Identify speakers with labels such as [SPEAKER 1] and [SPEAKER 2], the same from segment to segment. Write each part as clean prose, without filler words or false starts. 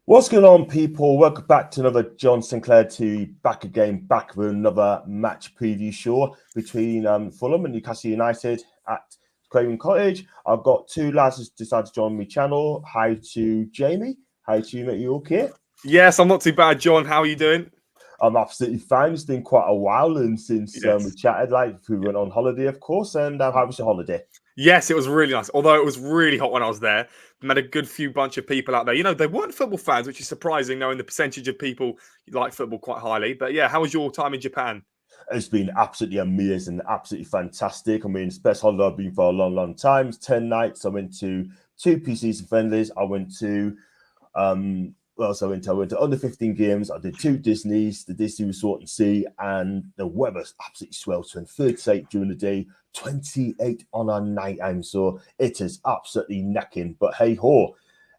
[SPEAKER 1] What's going on, people? Welcome back to another John Sinclair TV, back with another match preview show between Fulham and Newcastle United at Craven Cottage. I've got two lads who decided to join my channel. Hi to Jamie. Hi to you, mate. You okay?
[SPEAKER 2] Yes, I'm not too bad, John. How are you doing?
[SPEAKER 1] I'm absolutely fine. It's been quite a while and since we chatted, we went on holiday, of course. And how was your holiday?
[SPEAKER 2] Yes, it was really nice. Although it was really hot when I was there. Met a good few bunch of people out there. You know, they weren't football fans, which is surprising knowing the percentage of people like football quite highly. But yeah, how was your time in Japan?
[SPEAKER 1] It's been absolutely amazing, absolutely fantastic. I mean, it's the best holiday I've been for a long, long time. It's 10 nights. I went to two PCs friendlies. I went to I went to under 15 games. I did two Disneys, the Disney Resort and Sea, and the weather's absolutely sweltering. 38 during the day, 28 on a night time. So it is absolutely necking. But hey ho.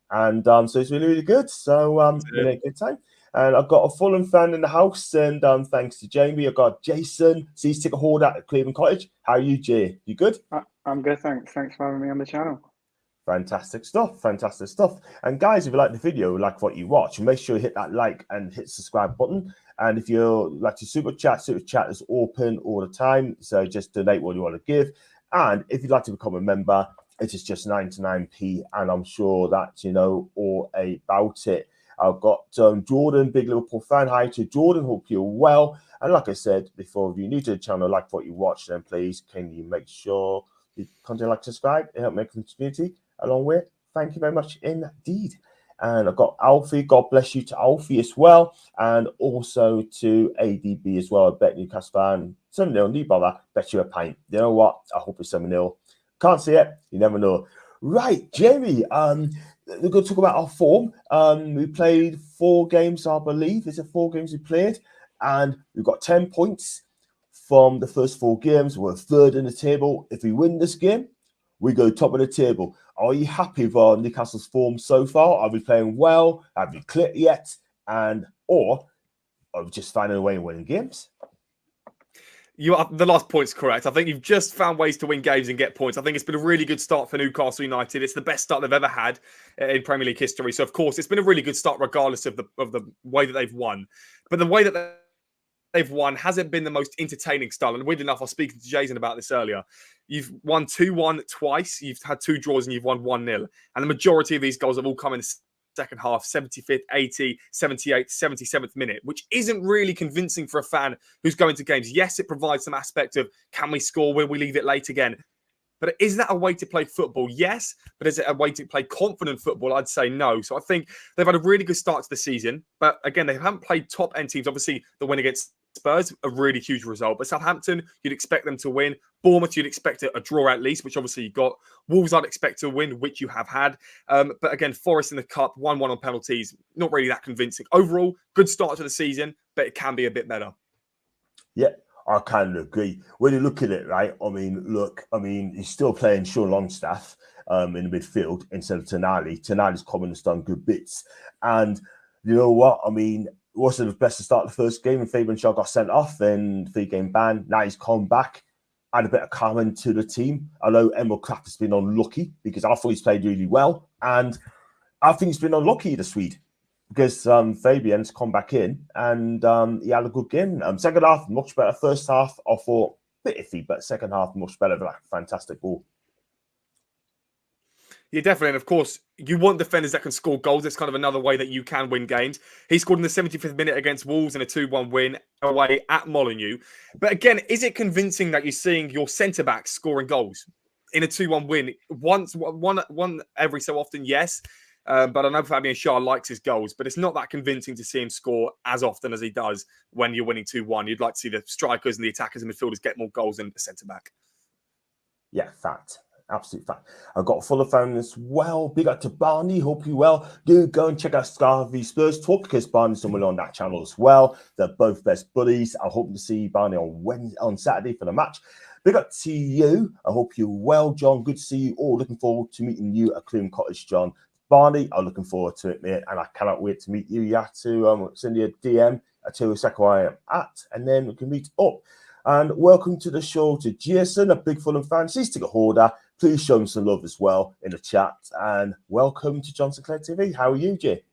[SPEAKER 1] And so it's really, really good. So really a good time. And I've got a Fulham fan in the house, and thanks to Jamie, I've got Jaezon, season ticket holder at Craven Cottage. How are you, Jay? You good?
[SPEAKER 3] I'm good, thanks. Thanks for having me on the channel.
[SPEAKER 1] Fantastic stuff, fantastic stuff. And guys, if you like the video, like what you watch, make sure you hit that like and hit subscribe button. And if you like to super chat is open all the time. So just donate what you want to give. And if you'd like to become a member, it is just 99p. And I'm sure that you know all about it. I've got Jordan, big Liverpool fan. Hi to Jordan, hope you're well. And like I said before, if you're new to the channel, like what you watch, then please can you make sure you content, like, subscribe, it helps make the community along with. Thank you very much indeed. And I've got Alfie, God bless you to Alfie as well, and also to ADB as well. I bet Newcastle fan 7-0, need bother, bet you a pint. You know what? I hope it's 7-0. Can't see it, you never know. Right, Jamie, we're going to talk about our form. We played 4 games, I believe. Is it 4 games we played? And we've got 10 points from the first 4 games. We're third in the table. If we win this game, we go top of the table. Are you happy with our Newcastle's form so far? Are we playing well? Have we clicked yet? Or are we just finding a way and winning games?
[SPEAKER 2] The last point's correct. I think you've just found ways to win games and get points. I think it's been a really good start for Newcastle United. It's the best start they've ever had in Premier League history. So, of course, it's been a really good start regardless of the way that they've won. But the way that they've won hasn't been the most entertaining style. And weird enough, I was speaking to Jaezon about this earlier. You've won 2-1 twice. You've had 2 draws and you've won 1-0. And the majority of these goals have all come in the second half, 75th, 80th, 78th, 77th minute, which isn't really convincing for a fan who's going to games. Yes, it provides some aspect of, can we score? Will we leave it late again? But is that a way to play football? Yes. But is it a way to play confident football? I'd say no. So I think they've had a really good start to the season. But again, they haven't played top-end teams. Obviously, the win against Spurs, a really huge result. But Southampton, you'd expect them to win. Bournemouth, you'd expect a draw at least, which obviously you got. Wolves, I'd expect to win, which you have had. But again, Forest in the Cup, 1-1 on penalties, not really that convincing. Overall, good start to the season, but it can be a bit better.
[SPEAKER 1] Yeah, I kind of agree. When you look at it, right, he's still playing Sean Longstaff in the midfield instead of Tonali. Tonali's coming and done good bits. And you know what? I mean, wasn't the best to start the first game, and Fabian Shaw got sent off, then 3-game ban. Now he's come back, add a bit of calm to the team. I know Emil Kraft has been unlucky because I thought he's played really well, and I think he's been unlucky, the Swede, because Fabian's come back in and he had a good game. Second half, much better. First half, I thought a bit iffy, but second half, much better. Like, fantastic goal.
[SPEAKER 2] Yeah, definitely. And of course, you want defenders that can score goals. It's kind of another way that you can win games. He scored in the 75th minute against Wolves in a 2-1 win away at Molineux. But again, is it convincing that you're seeing your centre-backs scoring goals in a 2-1 win? One every so often, yes. But I know Fabian Shaw likes his goals, but it's not that convincing to see him score as often as he does when you're winning 2-1. You'd like to see the strikers and the attackers and midfielders get more goals than the centre-back.
[SPEAKER 1] Yeah, fact. Absolute fact. I've got a Fulham fan as well. Big up to Barney. Hope you well. Do go and check out Scarvy Spurs Talk because Barney's someone on that channel as well. They're both best buddies. I hope to see Barney on Saturday for the match. Big up to you. I hope you're well, John. Good to see you all. Looking forward to meeting you at Craven Cottage, John. Barney, I'm looking forward to it, mate. And I cannot wait to meet you. You have to send you a DM. I tell you exactly where I am at, and then we can meet up. And welcome to the show to Jaezon, a big Fulham fan, season ticket holder. Please show him some love as well in the chat. And welcome to John Sinclair TV. How are you, Jay?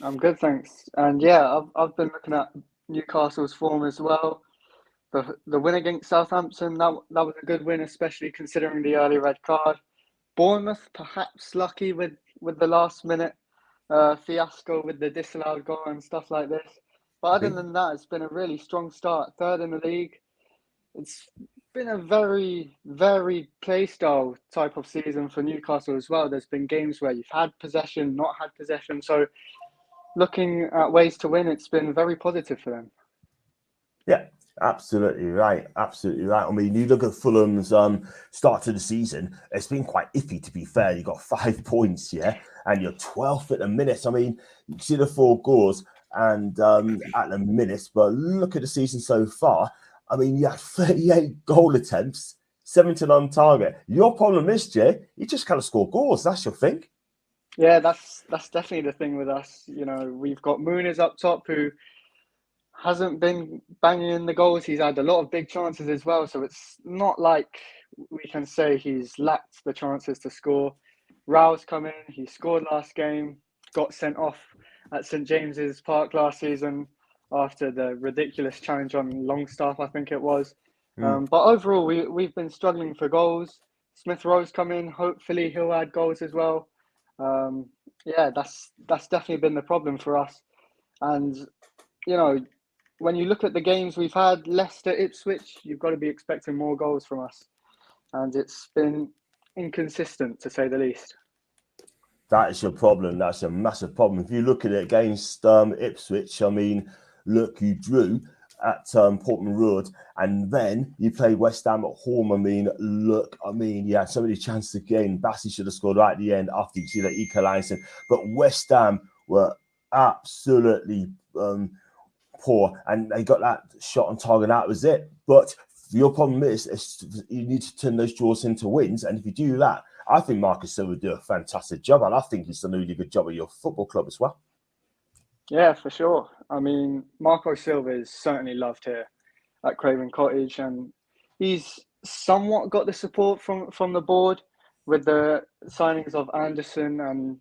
[SPEAKER 3] I'm good, thanks. And yeah, I've been looking at Newcastle's form as well. The win against Southampton, that was a good win, especially considering the early red card. Bournemouth perhaps lucky with the last minute fiasco with the disallowed goal and stuff like this. But other than that, it's been a really strong start. Third in the league. It's been a very, very play style type of season for Newcastle as well. There's been games where you've had possession, not had possession. So looking at ways to win, it's been very positive for them.
[SPEAKER 1] Yeah, absolutely right. Absolutely right. I mean, you look at Fulham's start to the season, it's been quite iffy, to be fair. You got 5 points, yeah, and you're 12th at the minute. I mean, you see the 4 goals and at the minute, but look at the season so far. I mean, you had 38 goal attempts, 17 on target. Your problem is, Jay, you just kind of score goals. That's your thing.
[SPEAKER 3] Yeah, that's definitely the thing with us. You know, we've got Muniz up top who hasn't been banging in the goals. He's had a lot of big chances as well. So it's not like we can say he's lacked the chances to score. Rao's come in. He scored last game, got sent off at St James's Park last season after the ridiculous challenge on Longstaff, I think it was. But overall, we've been struggling for goals. Smith Rowe's come in. Hopefully he'll add goals as well. Yeah, that's definitely been the problem for us. And, you know, when you look at the games we've had, Leicester, Ipswich, you've got to be expecting more goals from us. And it's been inconsistent, to say the least.
[SPEAKER 1] That is your problem. That's a massive problem. If you look at it against Ipswich, I mean, look, you drew at Portman Road, and then you played West Ham at home. I mean, look, you had so many chances again. Bassey should have scored right at the end after you see that equalising. But West Ham were absolutely poor, and they got that shot on target. That was it. But your problem is you need to turn those draws into wins, and if you do that, I think Marcus Silva would do a fantastic job, and I think he's done a really good job at your football club as well.
[SPEAKER 3] Yeah, for sure. I mean, Marco Silva is certainly loved here at Craven Cottage, and he's somewhat got the support from the board with the signings of Anderson and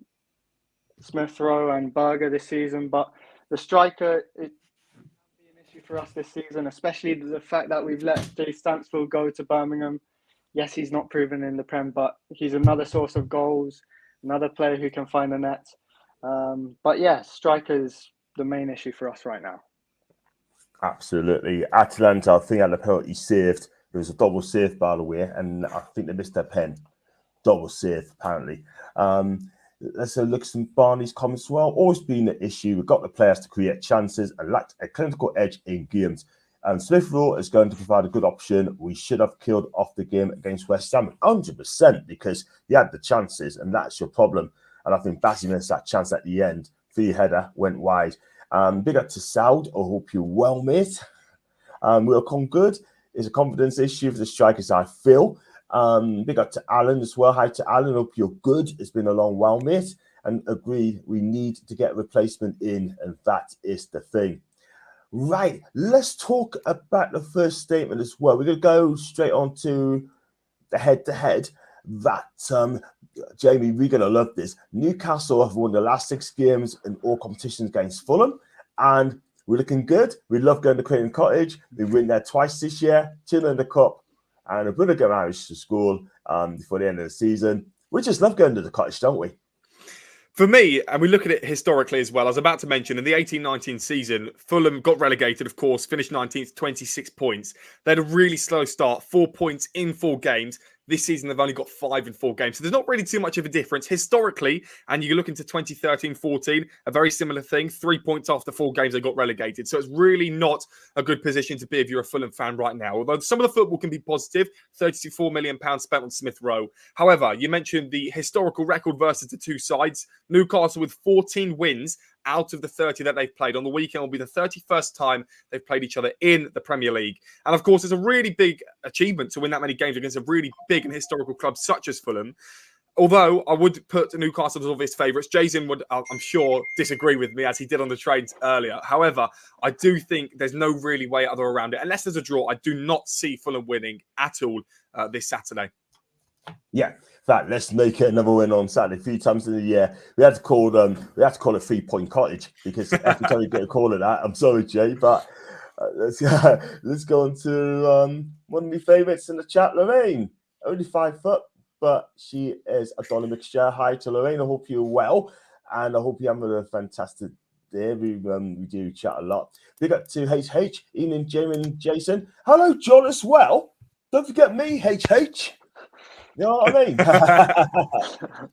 [SPEAKER 3] Smith Rowe and Berger this season. But the striker, it can be an issue for us this season, especially the fact that we've let Jay Stansfield go to Birmingham. Yes, he's not proven in the Prem, but he's another source of goals, another player who can find the net. But yeah, striker is the main issue for us right now.
[SPEAKER 1] Absolutely. Atalanta, I think, had a penalty saved. It was a double save, by the way, and I think they missed their pen. Double save, apparently. Let's look at some Barney's comments as well. Always been an issue. We've got the players to create chances and lacked a clinical edge in games. Smith Rowe is going to provide a good option. We should have killed off the game against West Ham 100% because he had the chances, and that's your problem. And I think Bassey missed that chance at the end. Free header went wide. Big up to Saud. I hope you're well, mate. We'll come good. It's a confidence issue for the strikers, I feel. Big up to Alan as well. Hi to Alan. Hope you're good. It's been a long while, mate. And agreed, we need to get a replacement in, and that is the thing. Right, let's talk about the first statement as well. We're going to go straight on to the head-to-head. That, Jamie, we're going to love this. Newcastle have won the last 6 games in all competitions against Fulham, and we're looking good. We love going to Craven Cottage. We win there twice this year, 2 in the cup, and we're going to go Irish to school before the end of the season. We just love going to the cottage, don't we?
[SPEAKER 2] For me, and we look at it historically as well, I was about to mention in the 18-19 season, Fulham got relegated, of course, finished 19th, 26 points. They had a really slow start, 4 points in 4 games. This season, they've only got 5 in 4 games. So there's not really too much of a difference historically. And you look into 2013-14, a very similar thing. 3 points after 4 games, they got relegated. So it's really not a good position to be if you're a Fulham fan right now. Although some of the football can be positive, £34 million spent on Smith Rowe. However, you mentioned the historical record versus the two sides. Newcastle with 14 wins out of the 30 that they've played. On the weekend will be the 31st time they've played each other in the Premier League. And of course, it's a really big achievement to win that many games against a really big and historical club such as Fulham. Although I would put Newcastle as obvious favourites. Jaezon would, I'm sure, disagree with me as he did on the trades earlier. However, I do think there's no really way other around it. Unless there's a draw, I do not see Fulham winning at all this Saturday.
[SPEAKER 1] Yeah, fact, let's make it another win on Saturday. 3 times in the year, we had to call it 3-point cottage because every time we get a call of that, I'm sorry, Jay, but let's go on to one of my favourites in the chat, Lorraine. Only 5 foot, but she is a dollar mixture. Hi to Lorraine. I hope you're well, and I hope you're having a fantastic day. We do chat a lot. Big up to HH, evening, Jamie and Jaezon. Hello, John, as well. Don't forget me, HH. You know what I mean?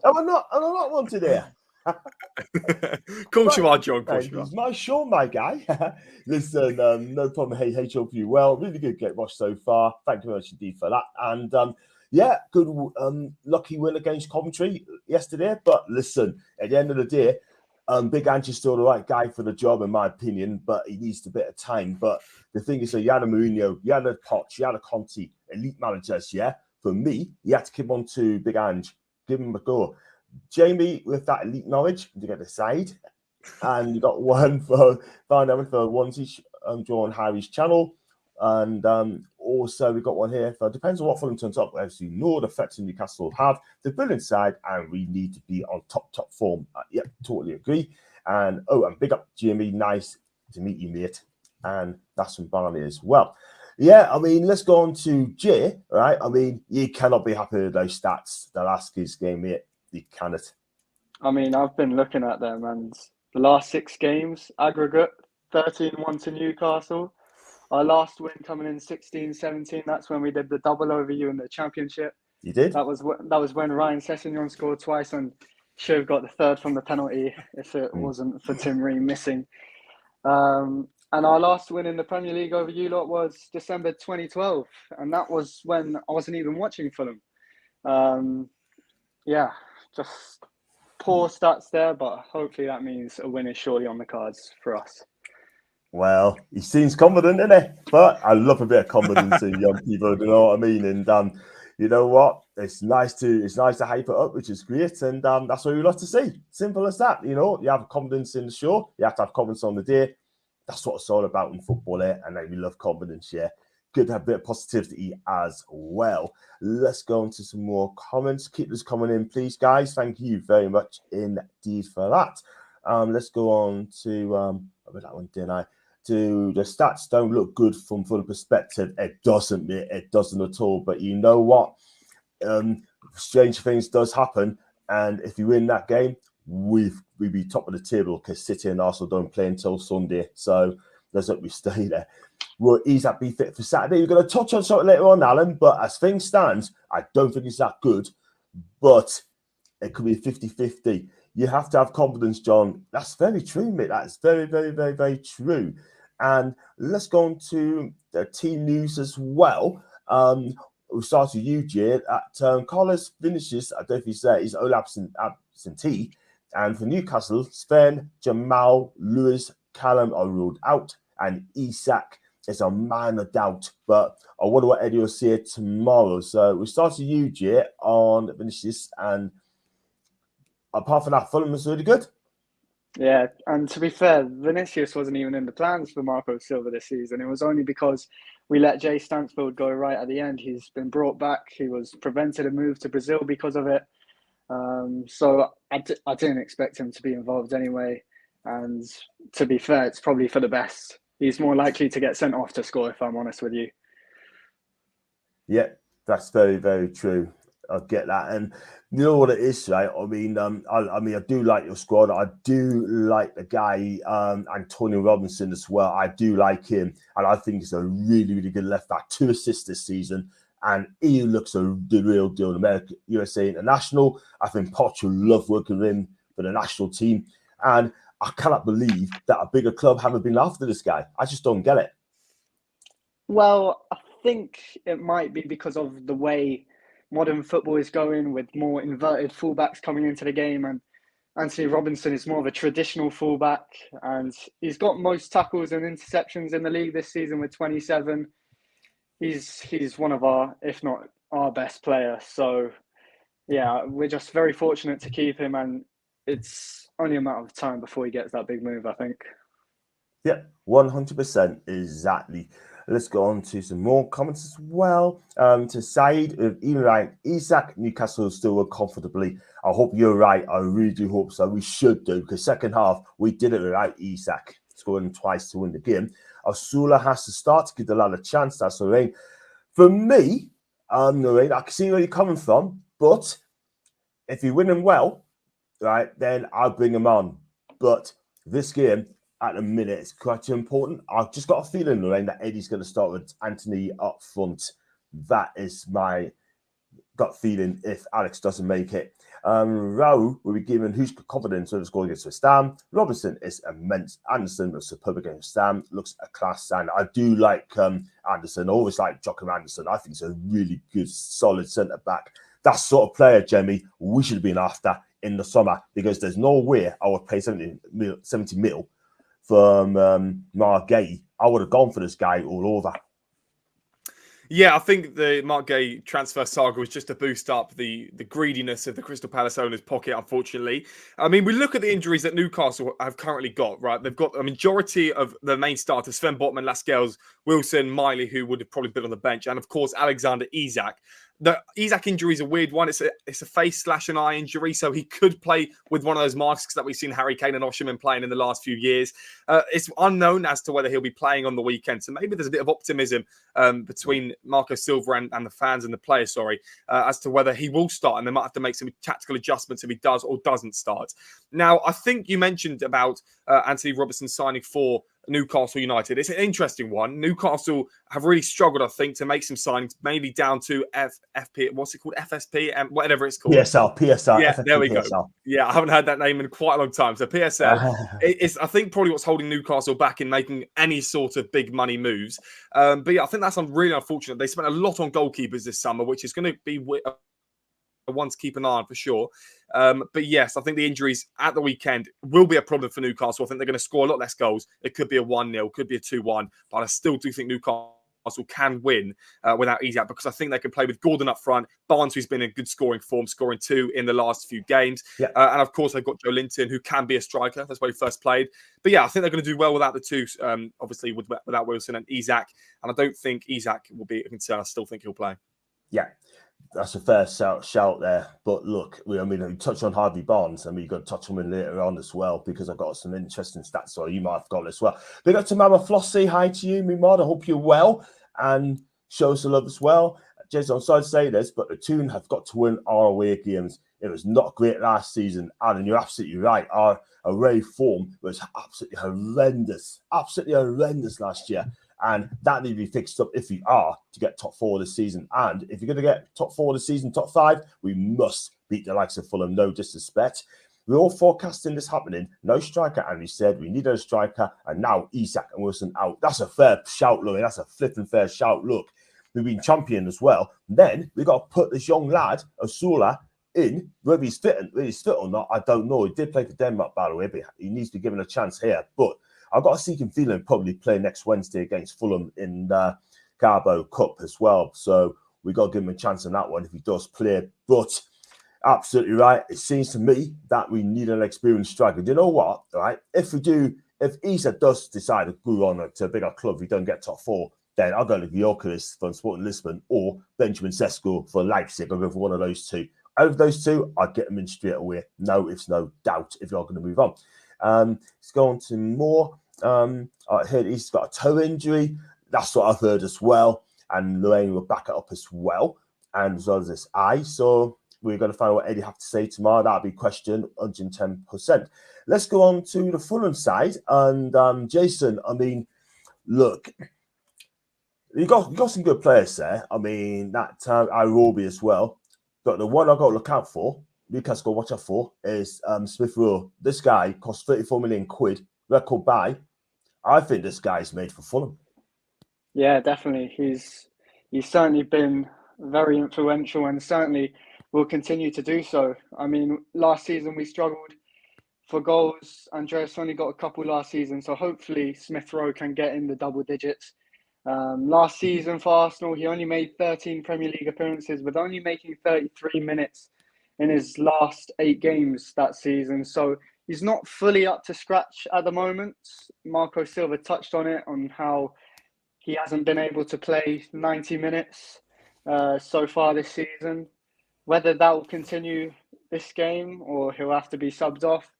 [SPEAKER 1] I'm not wanted here.
[SPEAKER 2] Of course you are, John. Of course you are.
[SPEAKER 1] He's my show, my guy. Listen, no problem. Hey, hope you well. Really good get watch so far. Thank you very much indeed for that. And yeah, good lucky win against Coventry yesterday. But listen, at the end of the day, Big Ange's still the right guy for the job, in my opinion, but he needs a bit of time. But the thing is, you had a Mourinho, you had a Poch, you had a Conte, elite managers, yeah? For me, you had to keep on to Big Ange, give him a go. Jamie, with that elite knowledge, you get the side, and you got one for Onesie, Joe on Harry's channel, and also we got one here for depends on what Fulham turns up. As you know, the threats in Newcastle have the brilliant side, and we need to be on top form. Yep, totally agree. And and big up Jamie, nice to meet you, mate. And that's from Barney as well. Yeah, I mean, let's go on to Jay, right? I mean, you cannot be happy with those stats. The last kid's game, mate. You cannot.
[SPEAKER 3] I mean, I've been looking at them, and the last 6 games, aggregate 13-1 to Newcastle. Our last win coming in 16-17. That's when we did the double over you in the Championship.
[SPEAKER 1] You did?
[SPEAKER 3] That was when Ryan Sessegnon scored twice and should have got the third from the penalty if it wasn't for Tim Ream missing. And our last win in the Premier League over you lot was December 2012. And that was when I wasn't even watching Fulham. Yeah, just poor stats there, but hopefully that means a win is surely on the cards for us.
[SPEAKER 1] Well, he seems confident, isn't he? But I love a bit of confidence in young people, you know what I mean? And you know what? It's nice to hype it up, which is great. And that's what we love to see. Simple as that. You know, you have confidence in the show, you have to have confidence on the day. That's what it's all about in football, eh? And we love confidence, yeah. Good to have a bit of positivity as well. Let's go into some more comments. Keep this coming in, please, guys. Thank you very much indeed for that. Let's go on to I read that one, didn't I? To the stats don't look good from full perspective. It doesn't, mate. It doesn't at all. But you know what? Strange things does happen, and if you win that game, we'd be top of the table because City and Arsenal don't play until Sunday. So let's hope we stay there. Will Isak be fit for Saturday? We're going to touch on something later on, Alan, but as things stand, I don't think it's that good, but it could be 50-50. You have to have confidence, John. That's very true, mate. That's very, very, very, very true. And let's go on to the team news as well. We'll start with you, Jay. Carlos finishes, I don't know if you say, his own absentee. And for Newcastle, Sven, Jamal, Lewis, Callum are ruled out. And Isak is a man of doubt. But I wonder what Eddie will say tomorrow. So we'll start with you, Jay, on finishes. And apart from that, Fulham was really good.
[SPEAKER 3] Yeah, and to be fair, Vinicius wasn't even in the plans for Marco Silva this season. It was only because we let Jay Stansfield go right at the end. He's been brought back. He was prevented a move to Brazil because of it. So I didn't expect him to be involved anyway. And to be fair, it's probably for the best. He's more likely to get sent off to score, if I'm honest with you.
[SPEAKER 1] Yeah, that's very, very true. I get that. And you know what it is, right? I mean, I do like your squad. I do like the guy, Antonio Robinson as well. I do like him. And I think he's a really, really good left back. 2 assists this season. And he looks the real deal. America, USA International. I think Poch will love working with him for the national team. And I cannot believe that a bigger club haven't been after this guy. I just don't get it.
[SPEAKER 3] Well, I think it might be because of the way modern football is going, with more inverted fullbacks coming into the game, and Anthony Robinson is more of a traditional fullback, and he's got most tackles and interceptions in the league this season with 27. He's one of our, if not our best player. So yeah, we're just very fortunate to keep him, and it's only a matter of time before he gets that big move, I think.
[SPEAKER 1] Yeah, 100% exactly. Let's go on to some more comments as well. To Said, even right, Isak, Newcastle still won comfortably. I hope you're right. I really do hope so. We should do, because second half we did it without Isak scoring twice to win the game. Osula has to start to give the lad a chance. That's Lorraine. For me, Lorraine, I can see where you're coming from, but if you win him well, right, then I'll bring him on. But this game, at the minute, it's quite important. I've just got a feeling, Lorraine, that Eddie's going to start with Anthony up front. That is my gut feeling if Alex doesn't make it. Raul will be given who's confident of his goal against West Ham. Robinson is immense. Anderson was superb against West Ham. Looks a class. And I do like Anderson. I always like Joachim Anderson. I think he's a really good, solid centre back. That sort of player, Jamie, we should have been after in the summer, because there's no way I would pay 70 mil from Mark Gay. I would have gone for this guy all over.
[SPEAKER 2] Yeah, I think the Mark Gay transfer saga was just to boost up the greediness of the Crystal Palace owners' pocket, unfortunately. I mean, we look at the injuries that Newcastle have currently got, right? They've got a majority of the main starters, Sven Botman, Lascelles, Wilson, Miley, who would have probably been on the bench, and of course, Alexander Isak. The Isak injury is a weird one. It's a face/an-eye injury, so he could play with one of those masks that we've seen Harry Kane and Osimhen playing in the last few years. It's unknown as to whether he'll be playing on the weekend, so maybe there's a bit of optimism between Marco Silva and the fans and the players, as to whether he will start, and they might have to make some tactical adjustments if he does or doesn't start. Now, I think you mentioned about Anthony Robertson signing for Newcastle United. It's an interesting one. Newcastle have really struggled, I think, to make some signings, mainly down to FP. What's it called? FSP, whatever it's called.
[SPEAKER 1] PSR.
[SPEAKER 2] Yeah,
[SPEAKER 1] FFP,
[SPEAKER 2] there we
[SPEAKER 1] PSR.
[SPEAKER 2] go. Yeah, I haven't heard that name in quite a long time. So PSL is, I think, probably what's holding Newcastle back in making any sort of big money moves. But yeah, I think that's really unfortunate. They spent a lot on goalkeepers this summer, which is going to be one to keep an eye on for sure. But yes, I think the injuries at the weekend will be a problem for Newcastle. I think they're going to score a lot less goals. It could be a 1-0, could be a 2-1, but I still do think Newcastle can win without Isak, because I think they can play with Gordon up front, Barnes, who's been in good scoring form, scoring 2 in the last few games.
[SPEAKER 1] Yeah.
[SPEAKER 2] And of course, they've got Joe Linton, who can be a striker. That's where he first played. But yeah, I think they're going to do well without the two, obviously without Wilson and Isak. And I don't think Isak will be a concern. I still think he'll play.
[SPEAKER 1] Yeah. That's a fair shout there. But look, we touched on Harvey Barnes, and we've got to touch on him later on as well, because I've got some interesting stats, so you might have got as well. Big up to Mama Floss, say hi to you, me mod. I hope you're well, and show us the love as well. Jaezon, I'm sorry to say this, but the Toon have got to win our away games. It was not great last season, and you're absolutely right. Our away form was absolutely horrendous last year. And that needs to be fixed up if we are to get top 4 this season. And if you're going to get top 4 this season, top 5, we must beat the likes of Fulham, no disrespect. We're all forecasting this happening. No striker, and we said we needed a striker, and now Isak and Wilson out. That's a fair shout, Louis. That's a flipping fair shout. Look, we've been champion as well. Then we got to put this young lad, Osula, in. Whether he's fit or not, I don't know. He did play for Denmark, by the way, but he needs to be given a chance here. But I've got a sneaking feeling probably play next Wednesday against Fulham in the Carbo Cup as well. So we got to give him a chance on that one if he does play. But absolutely right. It seems to me that we need an experienced striker. Do you know what? Right? If Isa does decide to go on to a bigger club, we don't get top 4, then I'll go to Gyökeres from Sporting Lisbon or Benjamin Sesko for Leipzig. I'll go for one of those two. Out of those two, I'd get them in straight away. No, it's no doubt if you're going to move on. Let's go on to more. I heard he's got a toe injury. That's what I've heard as well. And Lorraine will back it up as well. And as well as this eye. So we're going to find out what Eddie have to say tomorrow. That'll be question 110%. Let's go on to the Fulham side. And Jaezon, I mean, look, you got some good players there. I mean, that Irobi as well. But the one I've got to look out for, Newcastle watch out for, is Smith Rowe. This guy cost 34 million quid, record buy. I think this guy's made for Fulham.
[SPEAKER 3] Yeah, definitely. He's certainly been very influential and certainly will continue to do so. I mean, last season we struggled for goals. Andreas only got a couple last season, so hopefully Smith Rowe can get in the double digits. Last season for Arsenal, he only made 13 Premier League appearances, with only making 33 minutes in his last 8 games that season. So he's not fully up to scratch at the moment. Marco Silva touched on it, on how he hasn't been able to play 90 minutes so far this season. Whether that will continue this game or he'll have to be subbed off,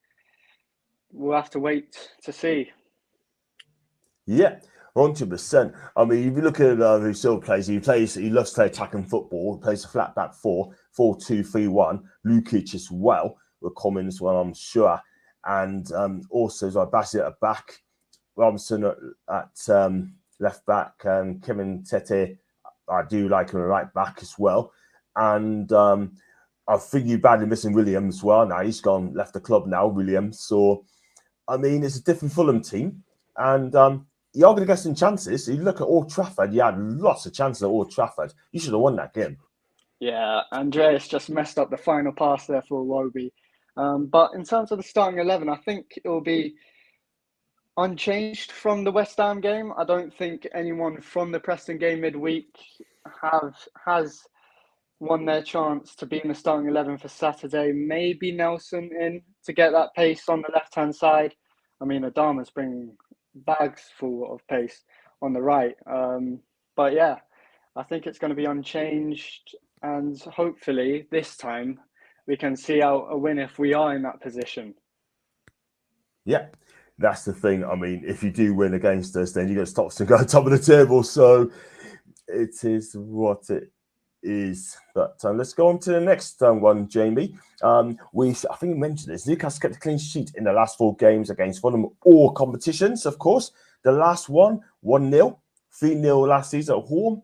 [SPEAKER 3] we'll have to wait to see.
[SPEAKER 1] Yeah, 100%. I mean, if you look at who Silva plays, he loves to play attacking football. He plays a flat back 4-2-3-1. Lukic as well will come in as well, I'm sure. And also, Bassett at back, Robinson at left back, and Kevin Tete, I do like him at right back as well. And I think you're badly missing Williams as well. Now he's left the club now, Williams. So, I mean, it's a different Fulham team. And you're going to get some chances. You look at Old Trafford, you had lots of chances at Old Trafford. You should have won that game.
[SPEAKER 3] Yeah, Andreas just messed up the final pass there for Iwobi. But in terms of the starting 11, I think it will be unchanged from the West Ham game. I don't think anyone from the Preston game midweek has won their chance to be in the starting 11 for Saturday. Maybe Nelson in to get that pace on the left-hand side. I mean, Adama's bringing bags full of pace on the right. But yeah, I think it's going to be unchanged. And hopefully this time we can see out a win if we are in that position.
[SPEAKER 1] Yeah, that's the thing. I mean, if you do win against us, then you're going to stop us and go top of the table. So it is what it is. But let's go on to the next one, Jamie. I think we mentioned this. Newcastle kept a clean sheet in the last 4 games against Fulham, all competitions, of course. The last one, 1-0, 3-0 last season at home,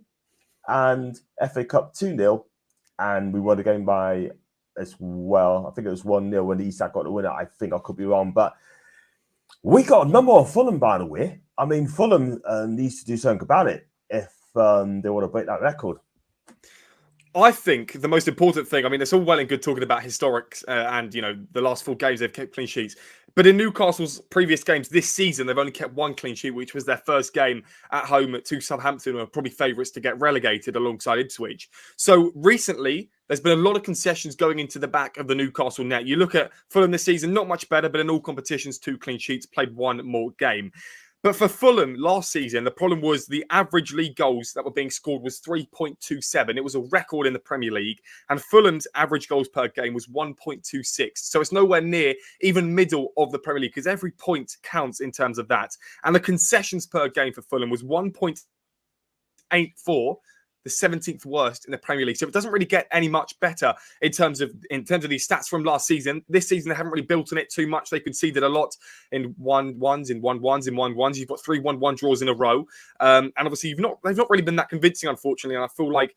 [SPEAKER 1] and FA Cup 2-0, and we won the game by as well. I think it was 1-0 when Isak got the winner. I think I could be wrong, but we got a number on Fulham, by the way. I mean, Fulham needs to do something about it if they want to break that record.
[SPEAKER 2] I think the most important thing, I mean, it's all well and good talking about historics and, you know, the last 4 games they've kept clean sheets. But in Newcastle's previous games this season, they've only kept 1 clean sheet, which was their first game at home to Southampton, who are probably favourites to get relegated alongside Ipswich. So recently, there's been a lot of concessions going into the back of the Newcastle net. You look at Fulham this season, not much better, but in all competitions, 2 clean sheets, played 1 more game. But for Fulham last season, the problem was the average league goals that were being scored was 3.27. It was a record in the Premier League. And Fulham's average goals per game was 1.26. So it's nowhere near even middle of the Premier League because every point counts in terms of that. And the concessions per game for Fulham was 1.84. The 17th worst in the Premier League. So it doesn't really get any much better in terms of these stats from last season. This season, they haven't really built on it too much. They conceded a lot in 1-1s, in 1-1s, in 1-1s. You've got 3 1-1 draws in a row. And obviously, they've not really been that convincing, unfortunately. And I feel like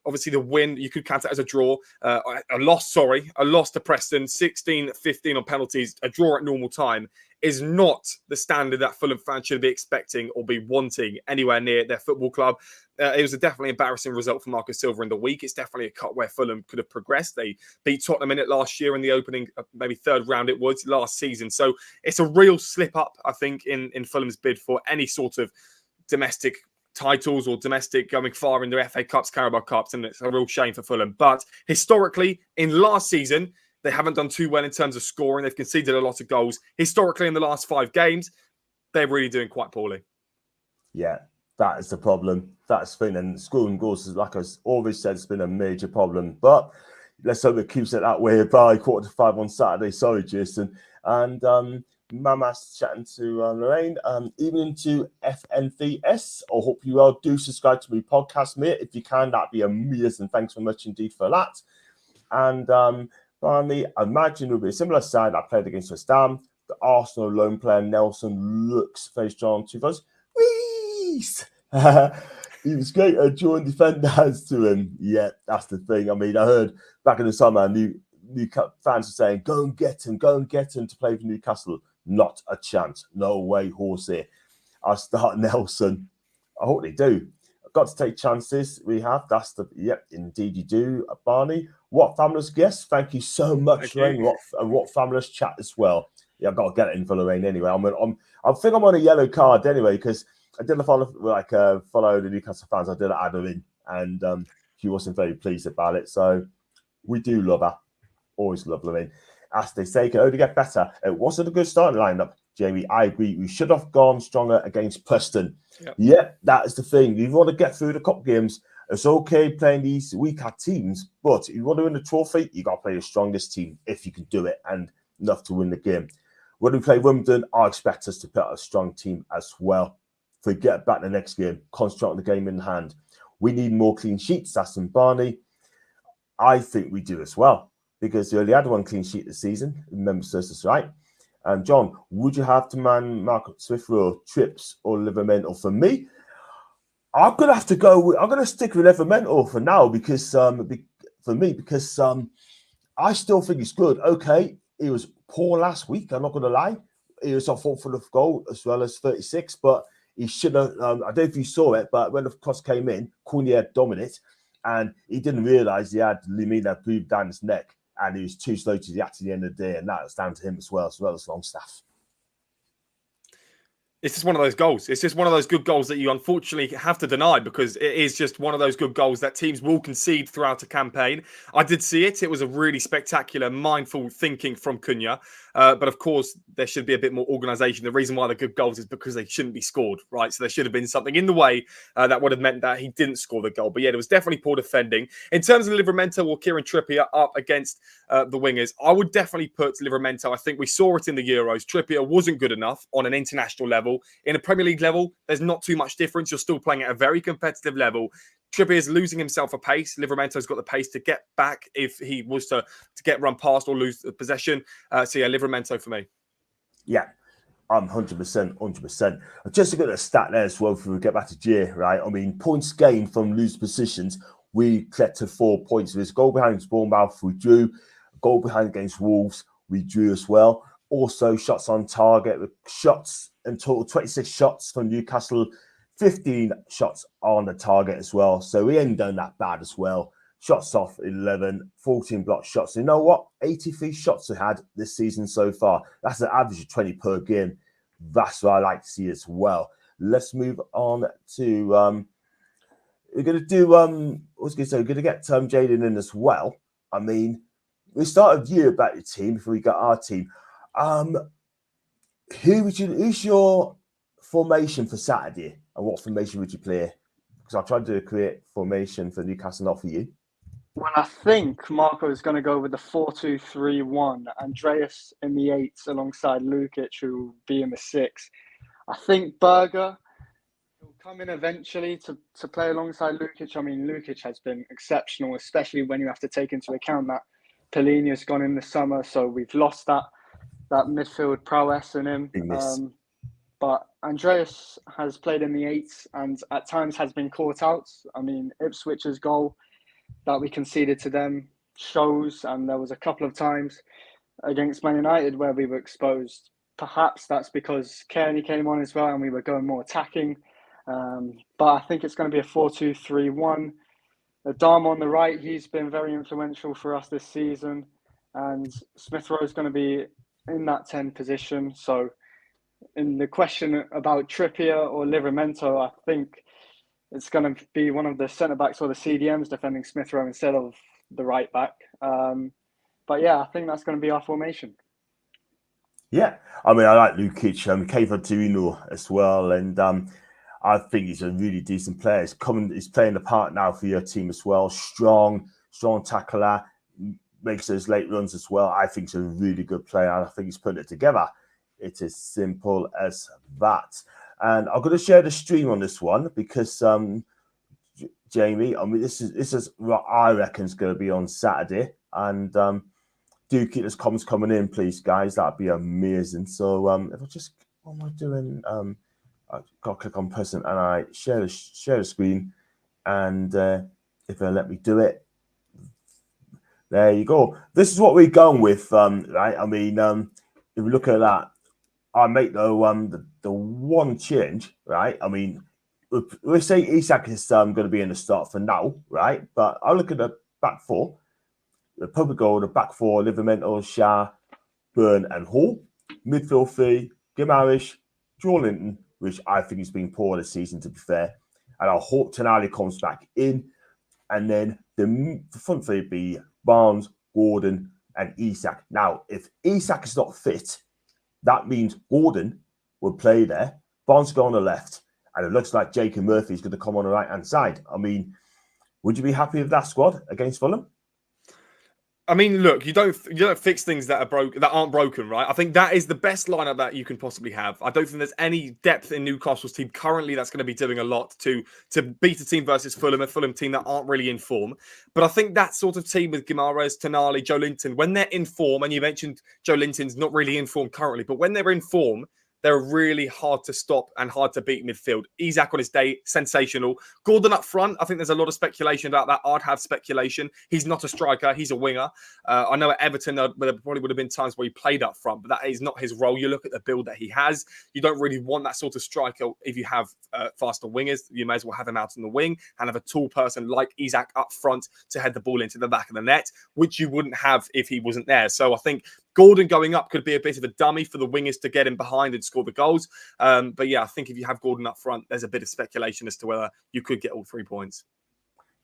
[SPEAKER 2] obviously the win, you could count it as a draw. A loss to Preston, 16-15 on penalties, a draw at normal time is not the standard that Fulham fans should be expecting or be wanting anywhere near their football club. It was a definitely embarrassing result for Marco Silva in the week. It's definitely a cut where Fulham could have progressed. They beat Tottenham in it last year in the opening, maybe 3rd round it was last season. So it's a real slip up, I think, in Fulham's bid for any sort of domestic titles or domestic going far in the FA Cups, Carabao Cups, and it's a real shame for Fulham. But historically, in last season, they haven't done too well in terms of scoring. They've conceded a lot of goals. Historically, in the last 5 games, they're really doing quite poorly.
[SPEAKER 1] Yeah, that is the problem. That's the thing. And scoring goals, like I always said, it's been a major problem. But let's hope it keeps it that way by 4:45 on Saturday. Sorry, Jason. And Mama's chatting to Lorraine. Evening to FNVS. I hope you all do subscribe to my podcast, mate. If you can, that'd be amazing. Thanks so much indeed for that. And finally, I imagine it will be a similar side that played against West Ham. The Arsenal lone player Nelson looks very strong to us. He was great at drawing defenders to him. Yeah, that's the thing. I mean, I heard back in the summer, new fans were saying, go and get him to play for Newcastle. Not a chance. No way, horsey. I'll start Nelson. I hope they do. I've got to take chances. We have. That's the, yep, indeed you do, Barney. What fabulous guest. Thank you so much, Lorraine. What fabulous chat as well. Yeah, I've got to get it in for Lorraine anyway. I think I'm on a yellow card anyway, because I did follow the Newcastle fans. I did add her in, and she wasn't very pleased about it. So we do love her. Always love Lorraine. as they say, can only get better. It wasn't a good starting lineup, Jamie. I agree. We should have gone stronger against Preston.
[SPEAKER 2] Yep.
[SPEAKER 1] Yeah, that is the thing. You want to get through the cup games. It's okay playing these weaker teams, but if you want to win the trophy, you got to play the strongest team if you can do it and enough to win the game. When we play Wimbledon, I expect us to put out a strong team as well. If we get back the next game, concentrate on the game in hand. We need more clean sheets, Aston Barney. I think we do as well, because we only had one clean sheet this season. Remember, this right? And John, would you have to man Mark Smith-Rowe, Trips, or Livermore? For me, I'm gonna have to go. I'm gonna stick with Livermore for now because I still think he's good. Okay, he was poor last week. I'm not gonna lie. He was on 4th for the goal as well as 36, but he should have. I don't know if you saw it, but when the cross came in, Cunha had dominant, and he didn't realise he had Lemina breathed down his neck, and he was too slow to react at the end of the day, and that was down to him as well as Longstaff.
[SPEAKER 2] It's just one of those goals. It's just one of those good goals that you unfortunately have to deny, because it is just one of those good goals that teams will concede throughout a campaign. I did see it. It was a really spectacular, mindful thinking from Cunha. But of course, there should be a bit more organisation. The reason why they're good goals is because they shouldn't be scored, right? So there should have been something in the way that would have meant that he didn't score the goal. But yeah, it was definitely poor defending. In terms of Livramento or Kieran Trippier up against the wingers, I would definitely put Livramento. I think we saw it in the Euros. Trippier wasn't good enough on an international level. In a Premier League level, there's not too much difference. You're still playing at a very competitive level. Trippier is losing himself a pace. Livramento's got the pace to get back if he was to get run past or lose the possession. So yeah, Livramento for me.
[SPEAKER 1] Yeah, I'm 100%. Just to get a stat there as well before we get back to Jay, right? I mean, points gained from loose positions, we collected 4 points. There's a goal behind Bournemouth, we drew. A goal behind against Wolves, we drew as well. Also, shots on target, shots in total, 26 shots from Newcastle, 15 shots on the target as well. So we ain't done that bad as well. Shots off 11, 14 block shots. You know what? 83 shots we had this season so far. That's an average of 20 per game. That's what I like to see as well. Let's move on to we're gonna do we're gonna get Jaden in as well. I mean, we started you about your team before we got our team. Who's your formation for Saturday, and what formation would you play? Because I tried to create formation for Newcastle, not for you.
[SPEAKER 3] Well, I think Marco is going to go with the 4-2-3-1. Andreas in the 8 alongside Lukic, who will be in the 6. I think Berger will come in eventually to play alongside Lukic. I mean, Lukic has been exceptional, especially when you have to take into account that Polinia's gone in the summer, so we've lost that midfield prowess in him. But Andreas has played in the 8s and at times has been caught out. I mean, Ipswich's goal that we conceded to them shows, and there was a couple of times against Man United where we were exposed. Perhaps that's because Kearney came on as well and we were going more attacking. But I think it's going to be a 4-2-3-1. Adama on the right, he's been very influential for us this season. And Smith-Rowe is going to be in that 10 position. So in the question about Trippier or Livramento, I think it's going to be one of the centre-backs or the CDMs defending Smith-Rowe instead of the right-back. But yeah, I think that's going to be our formation.
[SPEAKER 1] Yeah, I mean, I like Lukic, Craven Cottage as well, and I think he's a really decent player. He's playing the part now for your team as well. Strong tackler, makes those late runs as well. I think he's a really good player, and I think he's putting it together. It is simple as that. And I'm going to share the stream on this one because, Jamie, I mean, this is what I reckon is going to be on Saturday. And do keep those comments coming in, please, guys. That'd be amazing. So if I just, what am I doing? I've got to click on person and I share the screen. And if they'll let me do it, there you go. This is what we're going with, right? I mean, if we look at that, I make the one change, right? I mean, we say Isak is going to be in the start for now, right? But I look at the back four, the public goal, the back four, Livramento, Shah, Burn, and Hall. Midfield three, Guimaraes, Joe Linton, which I think has been poor this season, to be fair. And I hope Tonali comes back in. And then the front three be Barnes, Gordon, and Isak. Now, if Isak is not fit, that means Gordon will play there, Barnes go on the left, and it looks like Jacob Murphy is going to come on the right-hand side. I mean, would you be happy with that squad against Fulham?
[SPEAKER 2] I mean, look, you don't fix things that are broken, that aren't broken, right? I think that is the best lineup that you can possibly have. I don't think there's any depth in Newcastle's team currently that's going to be doing a lot to beat a team versus Fulham, a Fulham team that aren't really in form. But I think that sort of team with Guimaraes, Tonali, Joe Linton, when they're in form, and you mentioned Joe Linton's not really in form currently, but when they're in form, they're really hard to stop and hard to beat midfield. Isak on his day, sensational. Gordon up front, I think there's a lot of speculation about that. I'd have speculation. He's not a striker. He's a winger. I know at Everton, there probably would have been times where he played up front, but that is not his role. You look at the build that he has. You don't really want that sort of striker if you have faster wingers. You may as well have him out on the wing and have a tall person like Isak up front to head the ball into the back of the net, which you wouldn't have if he wasn't there. So I think Gordon going up could be a bit of a dummy for the wingers to get him behind and score the goals. But yeah, I think if you have Gordon up front, there's a bit of speculation as to whether you could get all 3 points.